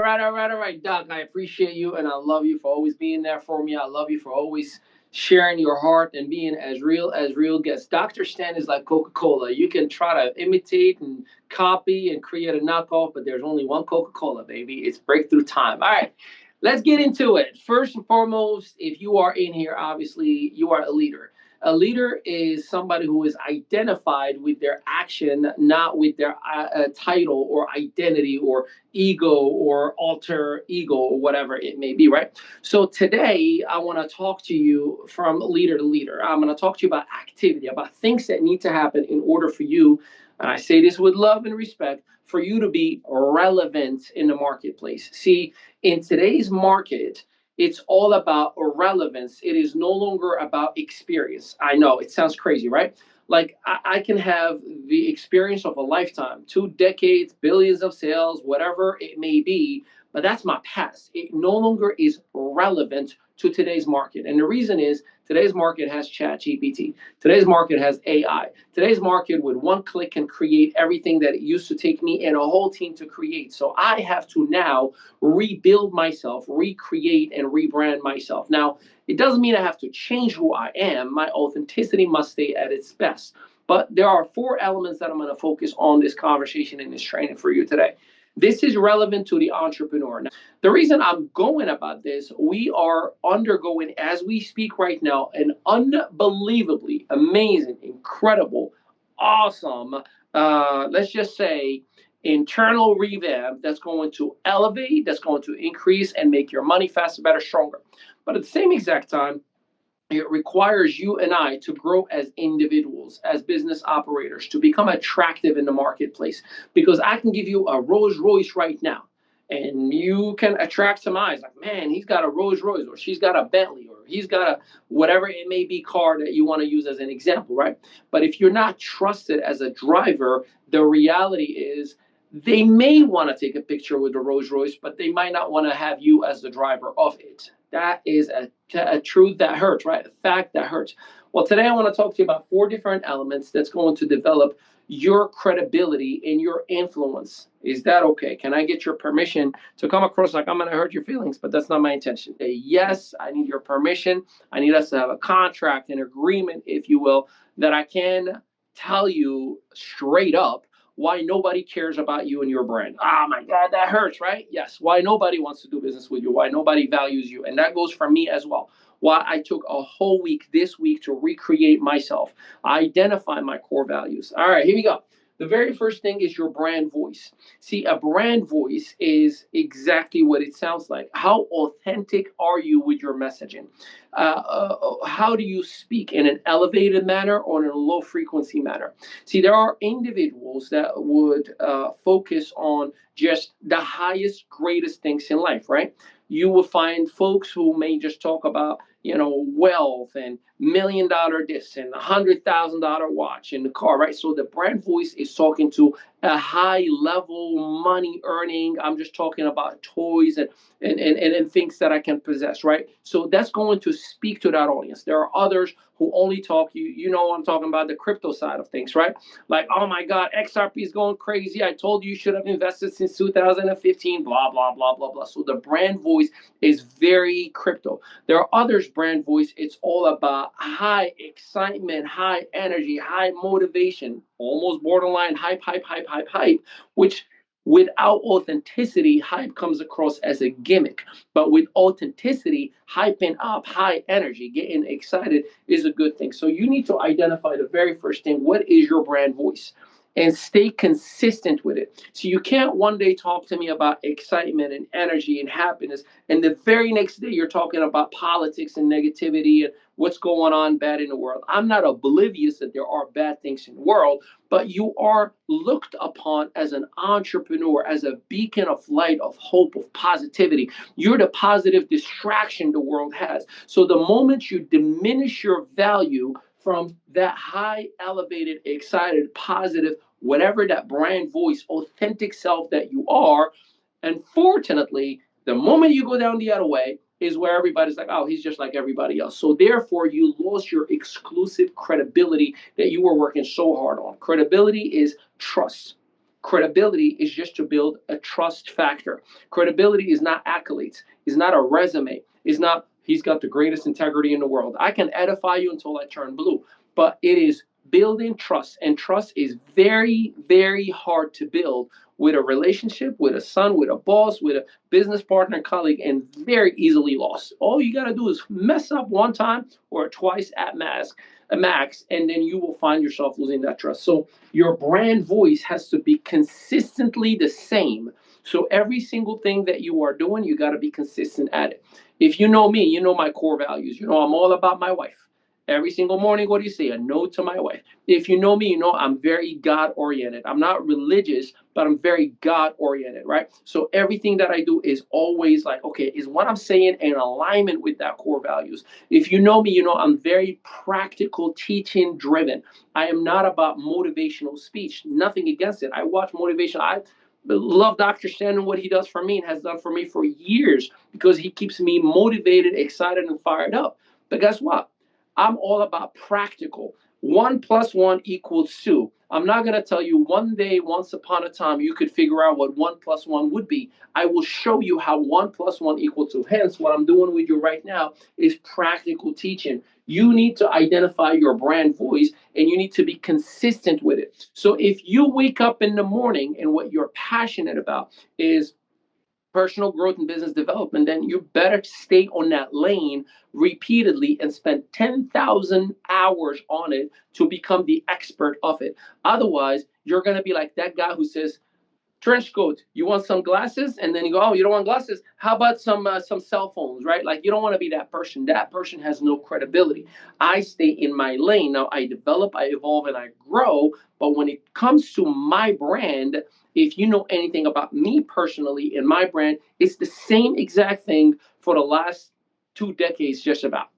right, all right, all right, Doc. I appreciate you and I love you for always being there for me. I love you for always sharing your heart and being as real gets. Dr. Stan is like Coca Cola. You can try to imitate and copy and create a knockoff, but there's only one Coca Cola, baby. It's breakthrough time. All right, let's get into it. First and foremost, if you are in here, obviously, you are a leader. A leader is somebody who is identified with their action, not with their title or identity or ego or alter ego or whatever it may be, right? So today I want to talk to you from leader to leader. I'm going to talk to you about activity, about things that need to happen in order for you, and I say this with love and respect, for you to be relevant in the marketplace. See, in today's market, it's all about relevance. It is no longer about experience. I know it sounds crazy, right? Like I can have the experience of a lifetime, 2 decades, billions of sales, whatever it may be, but that's my past. It no longer is relevant to today's market. And the reason is today's market has chat GPT. Today's market has AI. Today's market with one click can create everything that it used to take me and a whole team to create. So I have to now rebuild myself, recreate, and rebrand myself. Now, it doesn't mean I have to change who I am. My authenticity must stay at its best. But there are 4 elements that I'm going to focus on this conversation and this training for you today. This is relevant to the entrepreneur. Now, the reason I'm going about this, we are undergoing, as we speak right now, an unbelievably amazing, incredible, awesome, let's just say, internal revamp that's going to elevate, that's going to increase and make your money faster, better, stronger. But at the same exact time, it requires you and I to grow as individuals, as business operators, to become attractive in the marketplace. Because I can give you a Rolls Royce right now, and you can attract some eyes. Like, man, he's got a Rolls Royce, or she's got a Bentley, or he's got a whatever it may be car that you want to use as an example, right? But if you're not trusted as a driver, the reality is they may want to take a picture with the Rolls Royce, but they might not want to have you as the driver of it. That is a truth that hurts, right? A fact that hurts. Well, today I want to talk to you about 4 different elements that's going to develop your credibility and your influence. Is that okay? Can I get your permission to come across like I'm going to hurt your feelings? But that's not my intention. Yes, I need your permission. I need us to have a contract, an agreement, if you will, that I can tell you straight up why nobody cares about you and your brand. Oh my God, that hurts, right? Yes. Why nobody wants to do business with you, why nobody values you. And that goes for me as well. Why I took a whole week this week to recreate myself, identify my core values. All right, here we go. The very first thing is your brand voice. See, a brand voice is exactly what it sounds like. How authentic are you with your messaging? How do you speak in an elevated manner or in a low frequency manner? See, there are individuals that would focus on just the highest, greatest things in life, right? You will find folks who may just talk about, wealth and $1 million this and $100,000 watch in the car, right? So the brand voice is talking to a high level money earning. I'm just talking about toys and things that I can possess, right? So that's going to speak to that audience. There are others who only talk, you know, I'm talking about the crypto side of things, right? Like, oh my God, XRP is going crazy. I told you should have invested since 2015, blah, blah, blah, blah, blah. So the brand voice is very crypto. There are others, brand voice, it's all about high excitement, high energy, high motivation, almost borderline hype, hype, hype, hype, hype, which without authenticity, hype comes across as a gimmick. But with authenticity, hyping up, high energy, getting excited is a good thing. So you need to identify the very first thing. What is your brand voice? And stay consistent with it. So you can't one day talk to me about excitement and energy and happiness, and the very next day you're talking about politics and negativity and what's going on bad in the world. I'm not oblivious that there are bad things in the world, but you are looked upon as an entrepreneur, as a beacon of light, of hope, of positivity. You're the positive distraction the world has. So the moment you diminish your value from that high, elevated, excited, positive, whatever that brand voice, authentic self that you are, unfortunately, the moment you go down the other way is where everybody's like, oh, he's just like everybody else. So therefore, you lost your exclusive credibility that you were working so hard on. Credibility is trust. Credibility is just to build a trust factor. Credibility is not accolades, is not a resume, is not he's got the greatest integrity in the world. I can edify you until I turn blue, but it is building trust. And trust is very, very hard to build with a relationship, with a son, with a boss, with a business partner, colleague, and very easily lost. All you got to do is mess up one time or twice at max, and then you will find yourself losing that trust. So your brand voice has to be consistently the same. So every single thing that you are doing, you got to be consistent at it. If you know me, you know my core values. You know I'm all about my wife. Every single morning, what do you say? A no to my wife. If you know me, you know I'm very God oriented. I'm not religious, but I'm very God oriented, right? So everything that I do is always like, okay, is what I'm saying in alignment with that core values? If you know me, you know I'm very practical, teaching driven. I am not about motivational speech. Nothing against it. I watch motivation. I love Dr. Shannon, what he does for me and has done for me for years because he keeps me motivated, excited, and fired up. But guess what? I'm all about practical. One plus one equals two. I'm not going to tell you one day, once upon a time, you could figure out what one plus one would be. I will show you how one plus one equals two. Hence, what I'm doing with you right now is practical teaching. You need to identify your brand voice and you need to be consistent with it. So if you wake up in the morning and what you're passionate about is personal growth and business development, then you better stay on that lane repeatedly and spend 10,000 hours on it to become the expert of it. Otherwise, you're going to be like that guy who says, trench coat. You want some glasses, and then you go, oh, you don't want glasses. How about some cell phones, right? Like you don't want to be that person. That person has no credibility. I stay in my lane. Now I develop, I evolve, and I grow. But when it comes to my brand, if you know anything about me personally and my brand, it's the same exact thing for the last 2 decades, just about.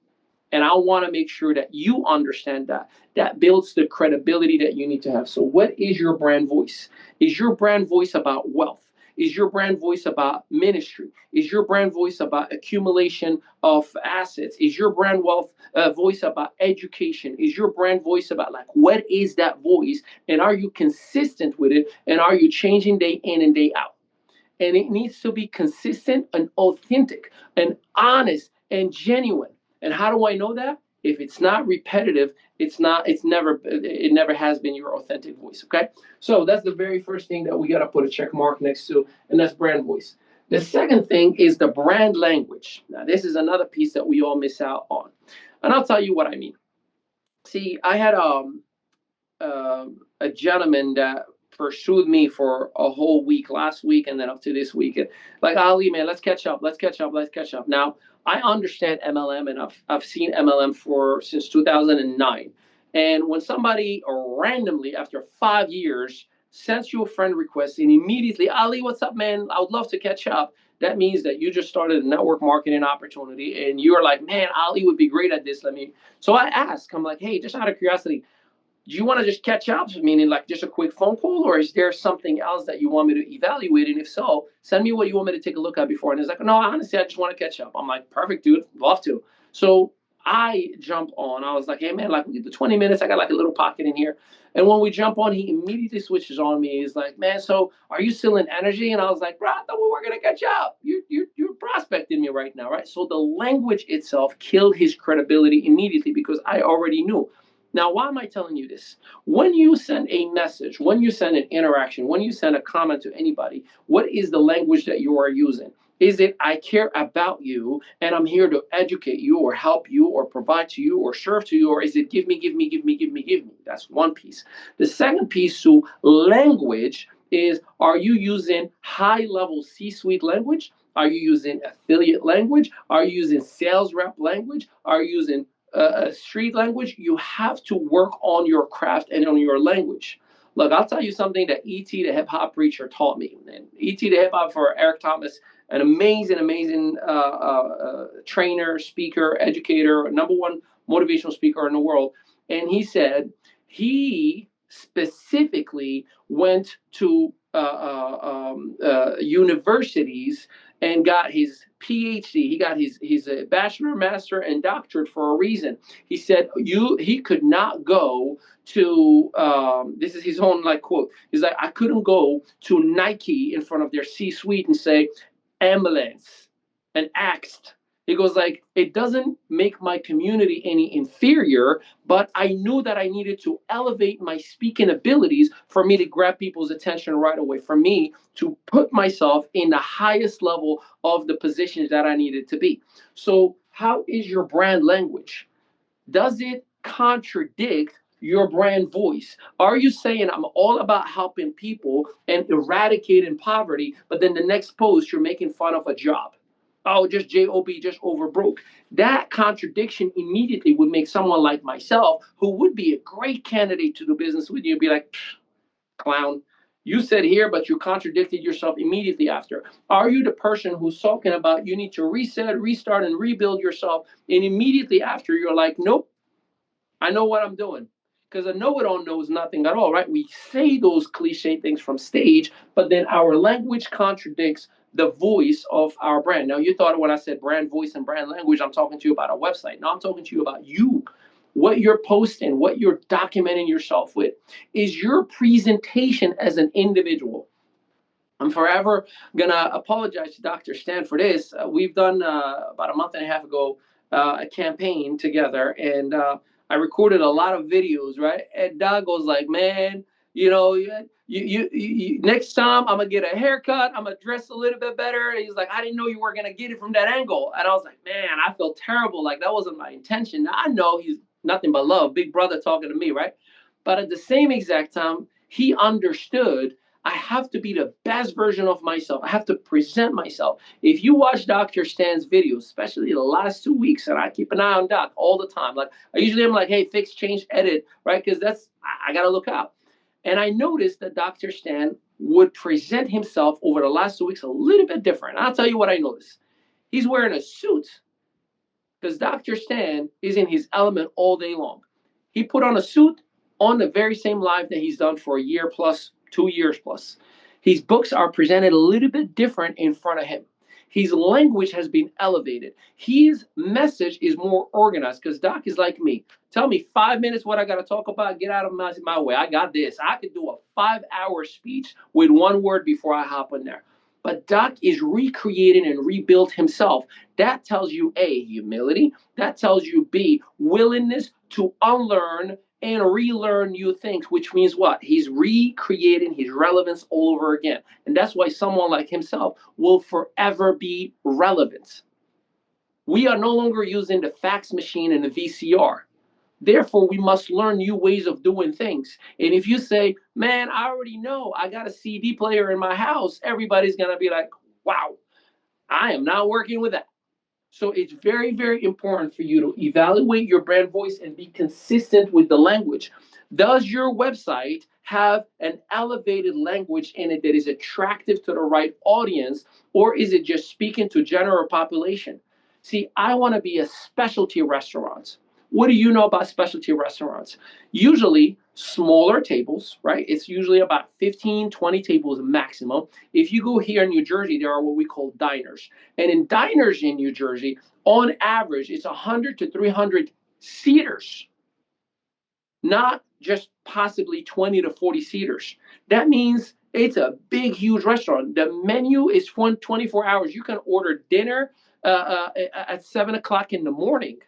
And I want to make sure that you understand that. That builds the credibility that you need to have. So, what is your brand voice? Is your brand voice about wealth? Is your brand voice about ministry? Is your brand voice about accumulation of assets? Is your brand voice about education? Is your brand voice about like what is that voice? And are you consistent with it? And are you changing day in and day out? And it needs to be consistent and authentic and honest and genuine. And how do I know that? If it's not repetitive, it never has been your authentic voice. Okay. So that's the very first thing that we got to put a check mark next to, and that's brand voice. The second thing is the brand language. Now, this is another piece that we all miss out on. And I'll tell you what I mean. See, I had a gentleman that pursued me for a whole week last week and then up to this week. And like, Ali, man, let's catch up. Let's catch up. Let's catch up. Now, I understand MLM and I've seen MLM for since 2009. And when somebody randomly, after 5 years, sends you a friend request and immediately, Ali, what's up, man? I would love to catch up. That means that you just started a network marketing opportunity and you're like, man, Ali would be great at this. Let me. So I ask, I'm like, hey, just out of curiosity, do you want to just catch up, meaning like just a quick phone call, or is there something else that you want me to evaluate? And if so, send me what you want me to take a look at before. And he's like, no, honestly, I just want to catch up. I'm like, perfect, dude, love to. So I jump on. I was like, hey man, like we get the 20 minutes. I got like a little pocket in here. And when we jump on, he immediately switches on me. He's like, man, so are you still in energy? And I was like, bro, I thought we were gonna catch up. You're prospecting me right now, right? So the language itself killed his credibility immediately because I already knew. Now, why am I telling you this? When you send a message, when you send an interaction, when you send a comment to anybody, what is the language that you are using? Is it, I care about you and I'm here to educate you or help you or provide to you or serve to you? Or is it give me, give me, give me, give me, give me? That's one piece. The second piece to language is, are you using high level C suite language? Are you using affiliate language? Are you using sales rep language? Are you using street language? You have to work on your craft and on your language. Look, I'll tell you something that E.T. the hip hop preacher taught me. And E.T. the hip hop for Eric Thomas, an amazing, amazing trainer, speaker, educator, number one motivational speaker in the world. And he said he specifically went to universities and got his PhD. He got his bachelor, master, and doctorate for a reason. He said he could not go to this is his own like quote. He's like, I couldn't go to Nike in front of their C-suite and say ambulance and axed. He goes like, it doesn't make my community any inferior, but I knew that I needed to elevate my speaking abilities for me to grab people's attention right away, for me to put myself in the highest level of the positions that I needed to be. So, how is your brand language? Does it contradict your brand voice? Are you saying I'm all about helping people and eradicating poverty, but then the next post you're making fun of a job? Oh, just job, just over broke. That contradiction immediately would make someone like myself, who would be a great candidate to do business with you, be like, clown. You said here, but you contradicted yourself immediately after. Are you the person who's talking about you need to reset, restart, and rebuild yourself? And immediately after, you're like, nope, I know what I'm doing. Because a know it all knows nothing at all, right? We say those cliche things from stage, but then our language contradicts the voice of our brand. Now, you thought when I said brand voice and brand language, I'm talking to you about a website. Now, I'm talking to you about you, what you're posting, what you're documenting yourself with. Is your presentation as an individual? I'm forever gonna apologize to Dr. Stan for this. We've done about a month and a half ago a campaign together, and I recorded a lot of videos, right? And Doug goes like, "Man, next time I'm gonna get a haircut. I'm gonna dress a little bit better." And he's like, "I didn't know you were gonna get it from that angle," and I was like, "Man, I feel terrible. Like that wasn't my intention." Now, I know he's nothing but love, big brother talking to me, right? But at the same exact time, he understood I have to be the best version of myself. I have to present myself. If you watch Dr. Stan's videos, especially the last 2 weeks, and I keep an eye on Doc all the time. Like I usually am like, hey, fix, change, edit, right? Because I gotta look out. And I noticed that Dr. Stan would present himself over the last 2 weeks a little bit different. I'll tell you what I noticed. He's wearing a suit because Dr. Stan is in his element all day long. He put on a suit on the very same live that he's done for a year plus, 2 years plus. His books are presented a little bit different in front of him. His language has been elevated. His message is more organized because Doc is like me. Tell me 5 minutes what I got to talk about. Get out of my way. I got this. I could do a 5 hour speech with one word before I hop in there. But Doc is recreating and rebuilt himself. That tells you A, humility. That tells you B, willingness to unlearn and relearn new things, which means what? He's recreating his relevance all over again. And that's why someone like himself will forever be relevant. We are no longer using the fax machine and the VCR. Therefore, we must learn new ways of doing things. And if you say, man, I already know, I got a CD player in my house, everybody's going to be like, wow, I am not working with that. So it's very, very important for you to evaluate your brand voice and be consistent with the language. Does your website have an elevated language in it that is attractive to the right audience, or is it just speaking to general population? See, I want to be a specialty restaurant. What do you know about specialty restaurants? Usually smaller tables, right? It's usually about 15, 20 tables maximum. If you go here in New Jersey, there are what we call diners. And in diners in New Jersey, on average, it's 100 to 300 seaters, not just possibly 20 to 40 seaters. That means it's a big, huge restaurant. The menu is 24 hours. You can order dinner at 7 o'clock in the morning.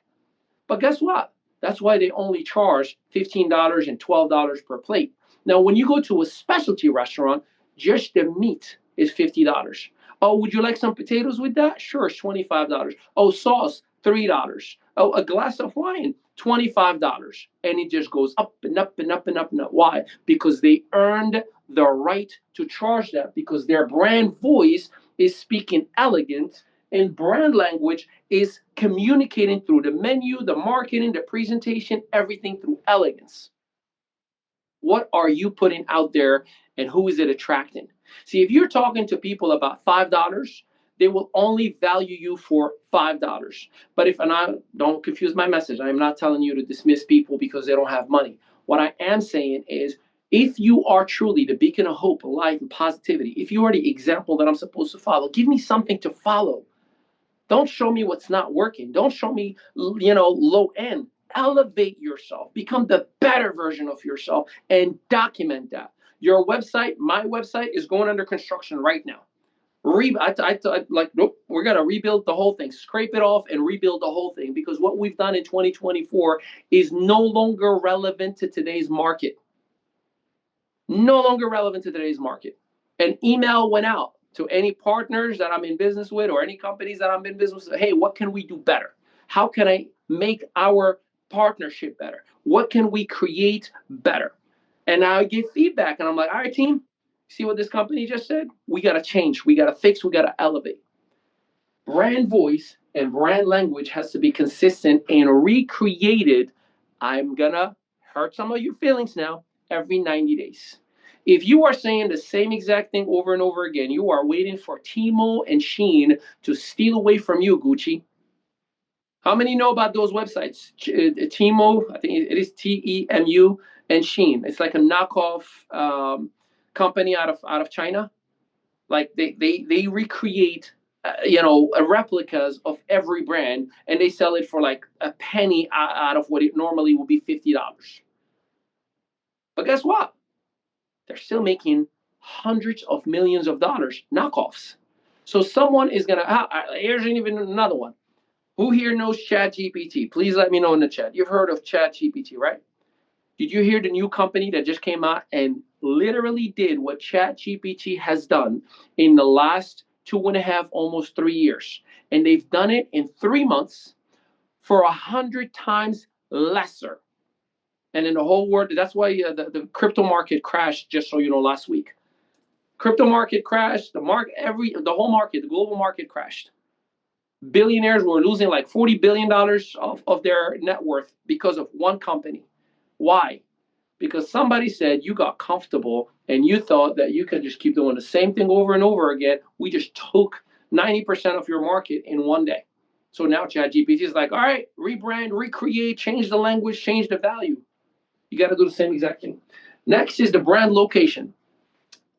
But guess what? That's why they only charge $15 and $12 per plate. Now, when you go to a specialty restaurant, just the meat is $50. Oh, would you like some potatoes with that? Sure, it's $25. Oh, sauce, $3. Oh, a glass of wine, $25. And it just goes up and up and up and up and up. Why? Because they earned the right to charge that because their brand voice is speaking elegant and brand language is communicating through the menu, the marketing, the presentation, everything through elegance. What are you putting out there and who is it attracting? See, if you're talking to people about $5, they will only value you for $5. But if, and I don't confuse my message, I'm not telling you to dismiss people because they don't have money. What I am saying is, if you are truly the beacon of hope, light, and positivity, if you are the example that I'm supposed to follow, give me something to follow. Don't show me what's not working. Don't show me, low end. Elevate yourself. Become the better version of yourself and document that. Your website, my website, is going under construction right now. Like, nope, we're gonna rebuild the whole thing, scrape it off, and rebuild the whole thing because what we've done in 2024 is no longer relevant to today's market. No longer relevant to today's market. An email went out to any partners that I'm in business with or any companies that I'm in business with. Hey, what can we do better? How can I make our partnership better? What can we create better? And I get feedback, and I'm like, all right, team, see what this company just said? We got to change. We got to fix. We got to elevate. Brand voice and brand language has to be consistent and recreated. I'm going to hurt some of your feelings now every 90 days. If you are saying the same exact thing over and over again, you are waiting for Timo and Sheen to steal away from you, Gucci. How many know about those websites? Timo, I think it is Temu, and Sheen. It's like a knockoff company out of China. Like they recreate replicas of every brand, and they sell it for like a penny out of what it normally would be $50. But guess what? They're still making hundreds of millions of dollars knockoffs. So someone is gonna. Here's even another one. Who here knows Chat GPT? Please let me know in the chat. You've heard of Chat GPT, right? Did you hear the new company that just came out and literally did what Chat GPT has done in the last 2.5, almost 3 years? And they've done it in 3 months for 100 times lesser. And in the whole world, that's why the crypto market crashed, just so you know, last week. Crypto market crashed, the whole market, the global market crashed. Billionaires were losing like $40 billion of their net worth because of one company. Why? Because somebody said you got comfortable and you thought that you could just keep doing the same thing over and over again. We just took 90% of your market in one day. So now ChatGPT is like, all right, rebrand, recreate, change the language, change the value. You got to do the same exact thing. Next is the brand location.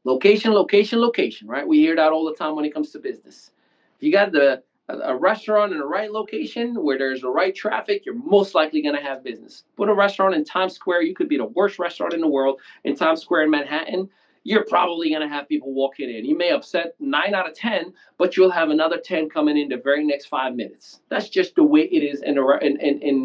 Location, location, location, right? We hear that all the time when it comes to business. If you got a restaurant in the right location where there's the right traffic, you're most likely going to have business. Put a restaurant in Times Square, you could be the worst restaurant in the world in Times Square in Manhattan. You're probably going to have people walking in. You may upset 9 out of 10, but you'll have another 10 coming in the very next 5 minutes. That's just the way it is in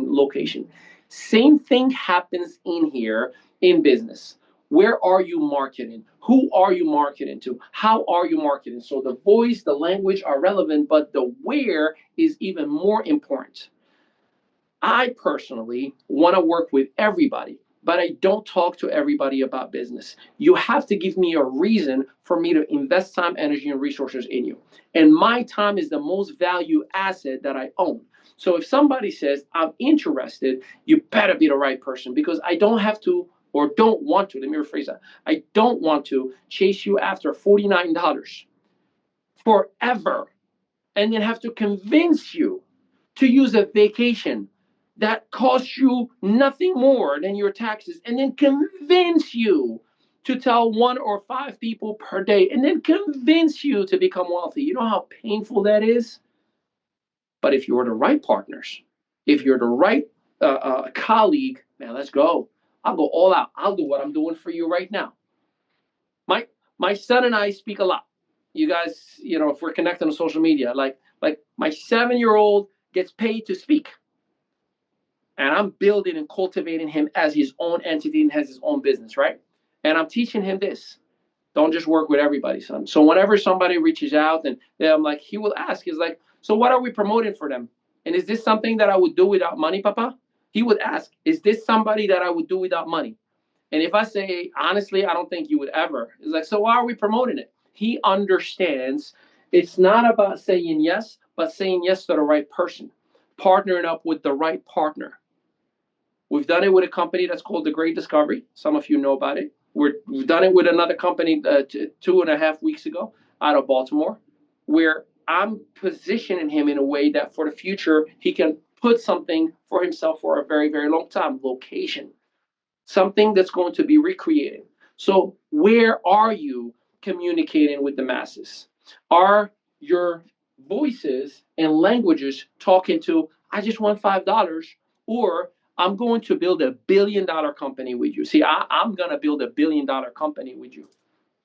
location. Same thing happens in here in business. Where are you marketing? Who are you marketing to? How are you marketing? So the voice, the language are relevant, but the where is even more important. I personally want to work with everybody, but I don't talk to everybody about business. You have to give me a reason for me to invest time, energy, and resources in you. And my time is the most value asset that I own. So if somebody says, I'm interested, you better be the right person because I don't have to or don't want to, let me rephrase that. I don't want to chase you after $49 forever and then have to convince you to use a vacation that costs you nothing more than your taxes and then convince you to tell 1 or 5 people per day and then convince you to become wealthy. You know how painful that is? But if you're the right partners, if you're the right colleague, man, let's go. I'll go all out. I'll do what I'm doing for you right now. My my son and I speak a lot. You guys, if we're connected on social media, like my 7-year-old gets paid to speak, and I'm building and cultivating him as his own entity and has his own business, right? And I'm teaching him this: don't just work with everybody, son. So whenever somebody reaches out, and I'm like, he will ask, he's like, so what are we promoting for them? And is this something that I would do without money, Papa? He would ask, is this somebody that I would do without money? And if I say, honestly, I don't think you would ever. It's like, so why are we promoting it? He understands it's not about saying yes, but saying yes to the right person, partnering up with the right partner. We've done it with a company that's called The Great Discovery. Some of you know about it. We've done it with another company 2.5 weeks ago out of Baltimore, where I'm positioning him in a way that for the future, he can put something for himself for a very, very long time. Location, something that's going to be recreated. So, where are you communicating with the masses? Are your voices and languages talking to, I just want $5, or I'm going to build $1 billion company with you. See, I'm going to build $1 billion company with you.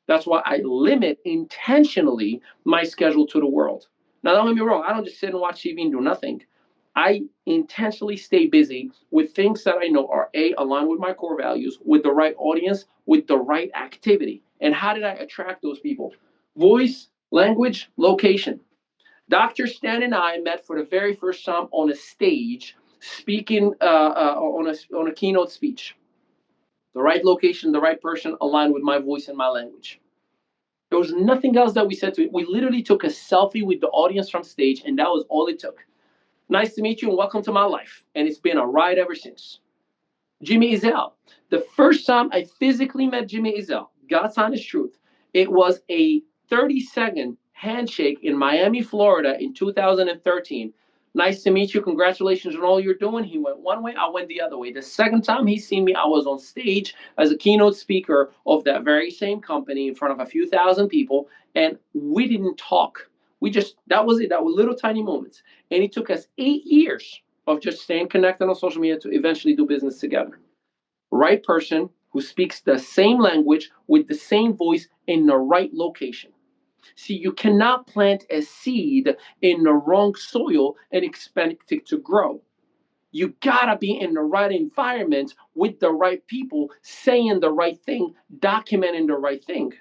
That's why I limit intentionally my schedule to the world. Now, don't get me wrong, I don't just sit and watch TV and do nothing. I intentionally stay busy with things that I know are A, aligned with my core values, with the right audience, with the right activity. And how did I attract those people? Voice, language, location. Dr. Stan and I met for the very first time on a stage, speaking on a keynote speech. The right location, the right person, aligned with my voice and my language. There was nothing else that we said to it. We literally took a selfie with the audience from stage, and that was all it took. Nice to meet you, and welcome to my life. And it's been a ride ever since. Jimmy Ezel. The first time I physically met Jimmy Ezel, God's honest truth, it was a 30-second handshake in Miami, Florida in 2013. Nice to meet you. Congratulations on all you're doing. He went one way, I went the other way. The second time he seen me, I was on stage as a keynote speaker of that very same company in front of a few thousand people, and we didn't talk. We just, that was it. That was little tiny moments. And it took us 8 years of just staying connected on social media to eventually do business together. Right person who speaks the same language with the same voice in the right location. See, you cannot plant a seed in the wrong soil and expect it to grow. You gotta be in the right environment with the right people, saying the right thing, documenting the right thing.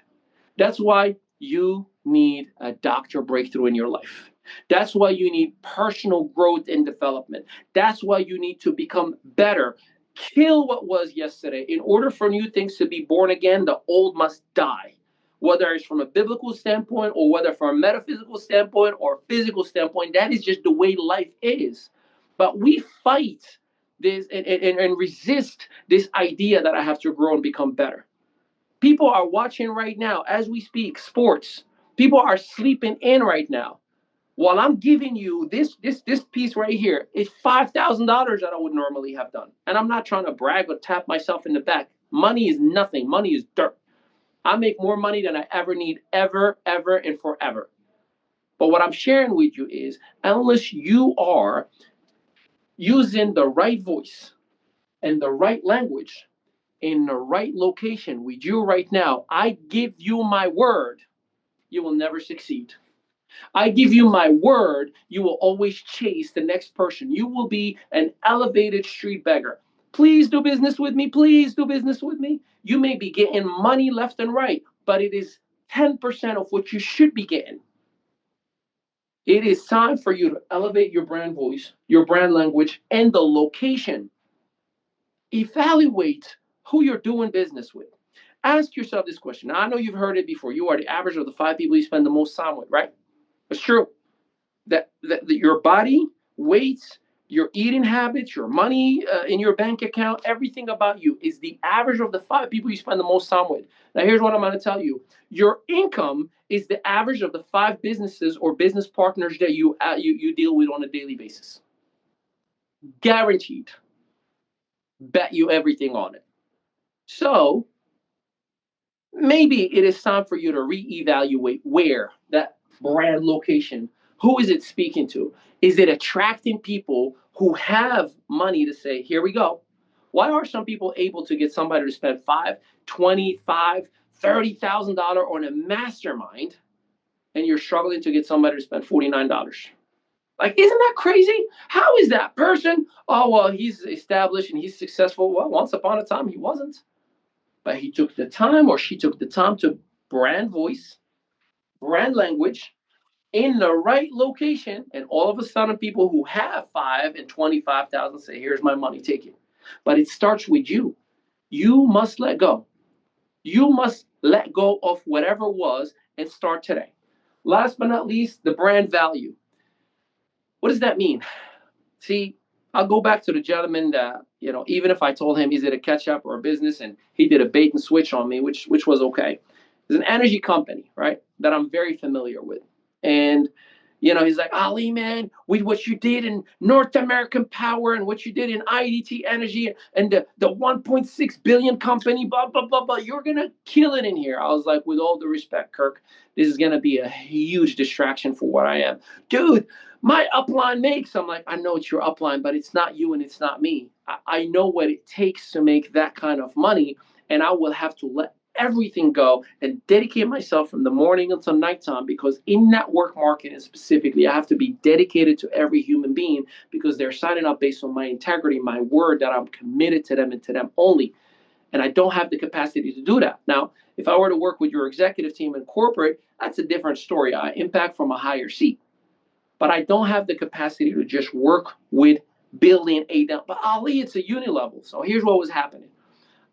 That's why you need a doctor breakthrough in your life. That's why you need personal growth and development. That's why you need to become better. Kill what was yesterday. In order for new things to be born again, the old must die. Whether it's from a biblical standpoint or whether from a metaphysical standpoint or a physical standpoint, that is just the way life is. But we fight this and resist this idea that I have to grow and become better. People are watching right now as we speak sports. People are sleeping in right now. While I'm giving you this piece right here, it's $5,000 that I would normally have done. And I'm not trying to brag or tap myself in the back. Money is nothing. Money is dirt. I make more money than I ever need, ever, ever, and forever. But what I'm sharing with you is, unless you are using the right voice and the right language in the right location with you right now, I give you my word, you will never succeed. I give you my word, you will always chase the next person. You will be an elevated street beggar. Please do business with me. Please do business with me. You may be getting money left and right, but it is 10% of what you should be getting. It is time for you to elevate your brand voice, your brand language, and the location. Evaluate who you're doing business with. Ask yourself this question. Now, I know you've heard it before. You are the average of the 5 people you spend the most time with, right? It's true. That your body, weight, your eating habits, your money in your bank account, everything about you is the average of the 5 people you spend the most time with. Now, here's what I'm going to tell you. Your income is the average of the 5 businesses or business partners that you deal with on a daily basis. Guaranteed. Bet you everything on it. So maybe it is time for you to reevaluate where that brand location, who is it speaking to? Is it attracting people who have money to say, here we go? Why are some people able to get somebody to spend 5, 25, $30,000 on a mastermind, and you're struggling to get somebody to spend $49? Like, isn't that crazy? How is that person? Oh, well, he's established and he's successful. Well, once upon a time, he wasn't. But he took the time, or she took the time, to brand voice, brand language in the right location, and all of a sudden people who have 5 and 25,000 say, here's my money, take it. But it starts with you. You must let go. You must let go of whatever was and start today. Last but not least, the brand value. What does that mean? See, I'll go back to the gentleman that, even if I told him, is it a ketchup or a business, and he did a bait and switch on me, which was okay. There's an energy company, right, that I'm very familiar with. And He's like, Ali, man, with what you did in North American Power and what you did in IDT Energy and the 1.6 billion company, blah, blah, blah, blah, you're going to kill it in here. I was like, with all due respect, Kirk, this is going to be a huge distraction for what I am. Dude, my upline makes. I'm like, I know it's your upline, but it's not you and it's not me. I know what it takes to make that kind of money, and I will have to let everything go and dedicate myself from the morning until nighttime, because in network marketing specifically, I have to be dedicated to every human being because they're signing up based on my integrity, my word that I'm committed to them and to them only. And I don't have the capacity to do that. Now, if I were to work with your executive team in corporate, that's a different story. I impact from a higher seat, but I don't have the capacity to just work with building a down. But Ali, it's a unilevel. So here's what was happening.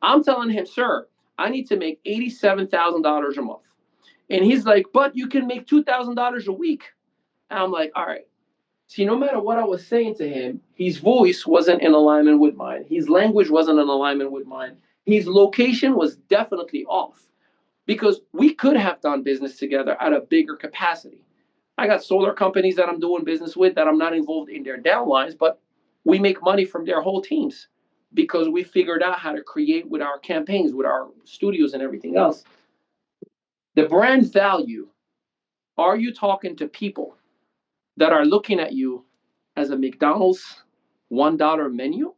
I'm telling him, sir, I need to make $87,000 a month. And he's like, but you can make $2,000 a week. And I'm like, all right. See, no matter what I was saying to him, his voice wasn't in alignment with mine. His language wasn't in alignment with mine. His location was definitely off because we could have done business together at a bigger capacity. I got solar companies that I'm doing business with that I'm not involved in their downlines, but we make money from their whole teams because we figured out how to create with our campaigns, with our studios and everything else. The brand value, are you talking to people that are looking at you as a McDonald's $1 menu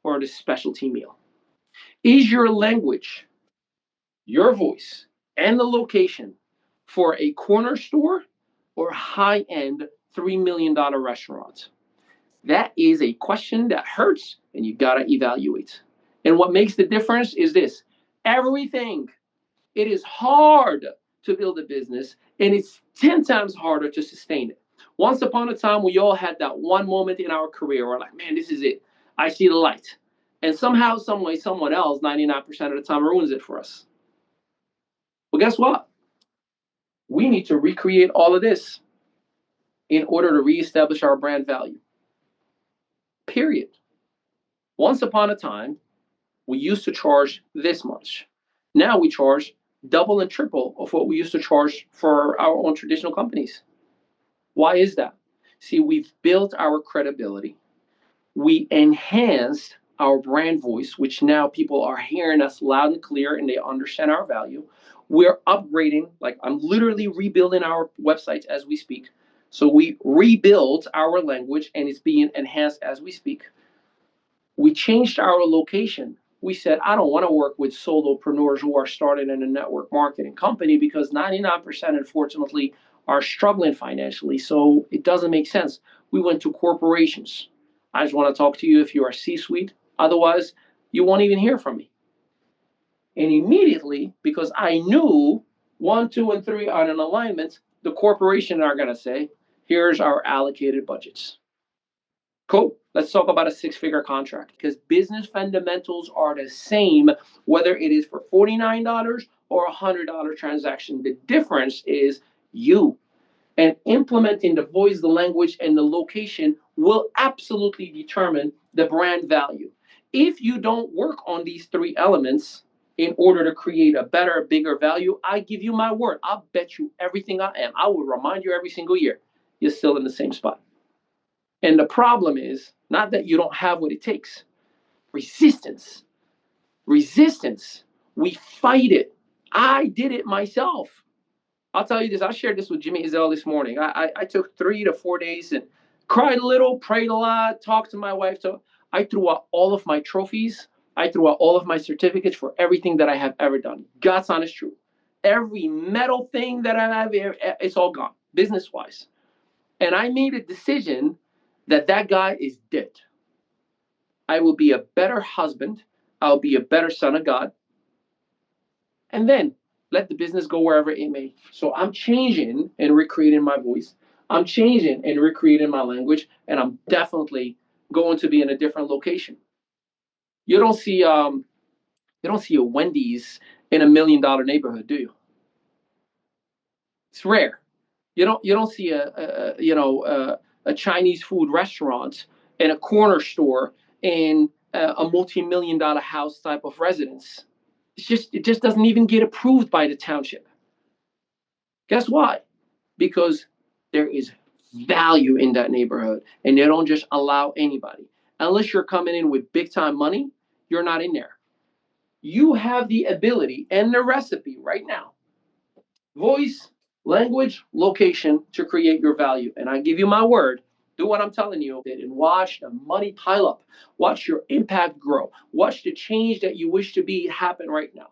or the specialty meal? Is your language, your voice, and the location for a corner store or high end $3 million restaurant? That is a question that hurts and you got to evaluate. And what makes the difference is this: everything. It is hard to build a business and it's 10 times harder to sustain it. Once upon a time, we all had that one moment in our career where, like, man, this is it. I see the light. And somehow, some way, someone else, 99% of the time, ruins it for us. Well, guess what? We need to recreate all of this in order to reestablish our brand value. Period. Once upon a time, we used to charge this much. Now we charge double and triple of what we used to charge for our own traditional companies. Why is that? See, we've built our credibility. We enhanced our brand voice, which now people are hearing us loud and clear and they understand our value. We're upgrading, like I'm literally rebuilding our websites as we speak. So we rebuild our language and it's being enhanced as we speak. We changed our location. We said, I don't want to work with solopreneurs who are starting in a network marketing company because 99%, unfortunately, are struggling financially. So it doesn't make sense. We went to corporations. I just want to talk to you if you are C suite. Otherwise, you won't even hear from me. And immediately, because I knew one, two, and three are in alignment, the corporation are going to say, here's our allocated budgets. Cool. Let's talk about a six-figure contract because business fundamentals are the same, whether it is for $49 or $100 transaction. The difference is you. And implementing the voice, the language, and the location will absolutely determine the brand value. If you don't work on these three elements in order to create a better, bigger value, I give you my word. I'll bet you everything I am. I will remind you every single year. You're still in the same spot. And the problem is not that you don't have what it takes. Resistance. Resistance. We fight it. I did it myself. I'll tell you this. I shared this with Jimmy Izell this morning. I took 3 to 4 days and cried a little, prayed a lot, talked to my wife. So I threw out all of my trophies. I threw out all of my certificates for everything that I have ever done. God's honest truth. Every metal thing that I have, it's all gone, business wise. And I made a decision that guy is dead. I will be a better husband. I'll be a better son of God. And then let the business go wherever it may. So I'm changing and recreating my voice. I'm changing and recreating my language. And I'm definitely going to be in a different location. You don't see a Wendy's in $1 million neighborhood, do you? It's rare. You don't see a Chinese food restaurant and a corner store in a multi-million-dollar house type of residence. It just doesn't even get approved by the township. Guess why? Because there is value in that neighborhood, and they don't just allow anybody. Unless you're coming in with big time money, you're not in there. You have the ability and the recipe right now: voice, language, location, to create your value. And I give you my word, do what I'm telling you and watch the money pile up. Watch your impact grow. Watch the change that you wish to be happen right now.